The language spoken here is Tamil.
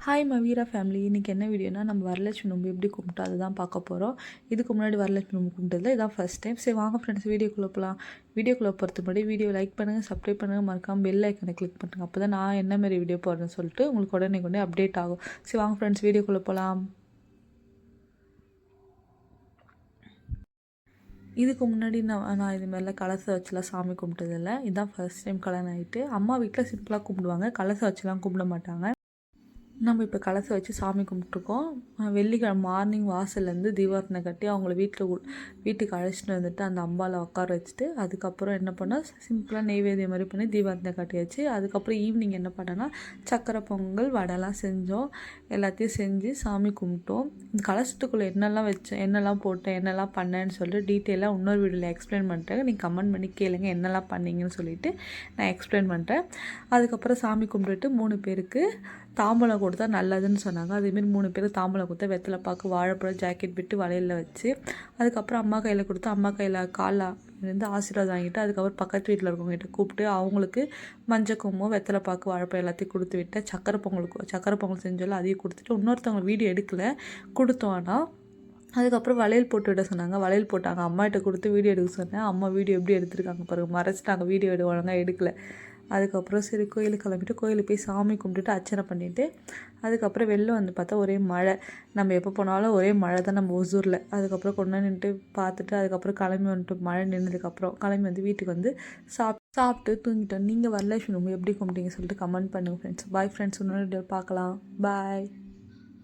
Hi மவீரா family. இன்றைக்கி என்ன வீடியோனா நம்ம வரலட்சுமி நோம்பு எப்படி கும்பிட்டோம் அதை தான் பார்க்க போகிறோம். இதுக்கு முன்னாடி வரலட்சுமி நோம்பு கும்பிட்டதில்ல, இதான் ஃபஸ்ட் டைம். சரி வாங்க ஃப்ரெண்ட்ஸ் வீடியோக்குள்ளே போகலாம். வீடியோக்குள்ளே போகிறதுக்கு முன்னாடி வீடியோ லைக் பண்ணுங்கள், சப்ஸ்கிரைப் பண்ணுங்கள், மறக்காமல் பெல் ஐக்கனை கிளிக் பண்ணுங்கள். அப்போ தான் நான் என்ன மாதிரி வீடியோ போடுறேன்னு சொல்லிட்டு உங்களுக்கு உடனே அப்டேட் ஆகும். சரி வாங்க ஃப்ரெண்ட்ஸ் வீடியோக்குள்ளே போகலாம். இதுக்கு முன்னாடி நான் இது மாதிரிலாம் கலசம் வச்சுலாம் சாமி கும்பிட்டதில்லை. இதுதான் ஃபர்ஸ்ட் டைம் கல்யாணம் ஆகிட்டு. அம்மா வீட்டில் சிம்பிளாக கும்பிடுவாங்க, கலசம் வச்சுலாம் கும்பிட மாட்டாங்க. நம்ம இப்போ கலசம் வச்சு சாமி கும்பிட்ருக்கோம். வெள்ளிக்கிழமை மார்னிங் வாசல்லேருந்து தீபாரத்தனை கட்டி அவங்கள வீட்டுக்கு அழைச்சிட்டு வந்துட்டு அந்த அம்பாவில் உட்கார வச்சுட்டு அதுக்கப்புறம் என்ன பண்ணால் சிம்பிளாக நெய்வேத்தியம் மாதிரி பண்ணி தீபாரத்தனை கட்டியாச்சு. அதுக்கப்புறம் ஈவினிங் என்ன பண்ணேன்னா சக்கரை பொங்கல் வடைலாம் செஞ்சோம். எல்லாத்தையும் செஞ்சு சாமி கும்பிட்டோம். இந்த கலசத்துக்குள்ளே என்னெல்லாம் வச்சேன், என்னெல்லாம் போட்டேன், என்னெல்லாம் பண்ணேன்னு சொல்லிட்டு டீட்டெயிலாக இன்னொரு வீடியோவில் எக்ஸ்பிளைன் பண்ணிட்டேன். நீங்கள் கமெண்ட் பண்ணி கேளுங்க என்னெல்லாம் பண்ணீங்கன்னு சொல்லிவிட்டு நான் எக்ஸ்பிளைன் பண்ணுறேன். அதுக்கப்புறம் சாமி கும்பிட்டுட்டு 3 பேருக்கு தாம்பூலம் கொடுத்தா நல்லதுன்னு சொன்னாங்க. அதேமாரி 3 பேருக்கு தாம்பூலம் கொடுத்தா வெத்தலை பாக்கு, வாழைப்பழம், ஜாக்கெட் விட்டு வளையலில் வச்சு அதுக்கப்புறம் அம்மா கையில் கொடுத்து அம்மா கையில் காலில் இருந்து ஆசீர்வாதம் வாங்கிட்டு அதுக்கப்புறம் பக்கத்து வீட்டில் இருக்கவங்ககிட்ட கூப்பிட்டு அவங்களுக்கு மஞ்சள் குங்குமம், வெத்தலை பாக்கு, வாழைப்பழம் எல்லாத்தையும் கொடுத்து விட்டு சக்கரை பொங்கல் செஞ்சோல்ல அதையும் கொடுத்துட்டு இன்னொருத்தவங்க வீடியோ எடுக்கலை கொடுத்தோம். ஆனால் அதுக்கப்புறம் வளையல் போட்டு விட சொன்னாங்க, வளையல் போட்டாங்க. அம்மாகிட்ட கொடுத்து வீடியோ எடுக்க சொன்னேன். அம்மா வீடியோ எப்படி எடுத்துருக்காங்க பாருங்கள், மறைச்சிட்டாங்க, வீடியோ ஒழுங்காக எடுக்கலை. அதுக்கப்புறம் சரி கோயிலுக்கு கிளம்பிட்டு கோயிலுக்கு போய் சாமி கும்பிட்டுட்டு அர்ச்சனை பண்ணிவிட்டு அதுக்கப்புறம் வெளில வந்து பார்த்தா ஒரே மழை. நம்ம எப்போ போனாலும் ஒரே மழை தான் நம்ம ஒசூரில். அதுக்கப்புறம் கொண்டு நின்றுட்டு பார்த்துட்டு அதுக்கப்புறம் கிளம்பி வந்துட்டு மழை நின்றதுக்கப்புறம் கிளம்பி வந்து வீட்டுக்கு வந்து சாப்பிட்டு தூங்கிட்டோம். நீங்கள் வரலட்சுமி நோம்பு எப்படி கும்பிட்டீங்க சொல்லிட்டு கமெண்ட் பண்ணுங்கள் ஃப்ரெண்ட்ஸ். பாய் ஃப்ரெண்ட்ஸ், இன்னொரு பார்க்கலாம். பாய்.